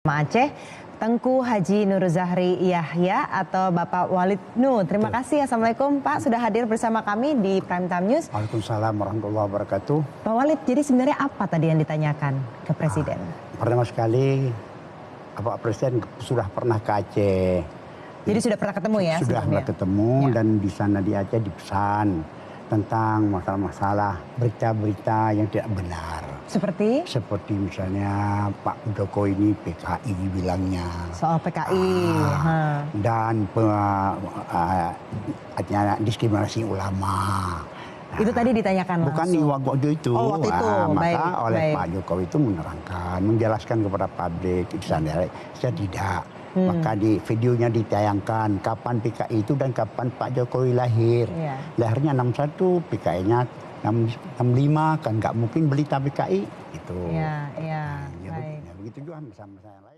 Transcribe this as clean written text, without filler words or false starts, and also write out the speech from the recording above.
Aceh, Tengku Haji Nur Zahri Yahya atau Bapak Walid Nu. Terima kasih. Assalamualaikum Pak sudah hadir bersama kami di Prime Time News. Waalaikumsalam warahmatullahi wabarakatuh. Pak Walid, jadi sebenarnya apa tadi yang ditanyakan ke Presiden? Pertama sekali, Pak Presiden sudah pernah ke Aceh. Jadi sudah pernah ketemu ya? Sudah pernah ketemu ya. Dan di sana di Aceh dipesan tentang masalah-masalah berita-berita yang tidak benar. Seperti? Seperti misalnya Pak Muldoko ini PKI bilangnya. Soal PKI. Dan diskriminasi ulama. Nah, itu tadi ditanyakan bukan langsung. Waktu itu. Oh, waktu itu. Maka oleh Pak Jokowi itu menerangkan, menjelaskan kepada publik. Saya tidak. Maka di videonya ditayangkan kapan PKI itu dan kapan Pak Jokowi lahir. Lahirnya 61, PKI-nya 65, kan nggak mungkin berita PKI itu. Iya. Begitu juga sama saya lain.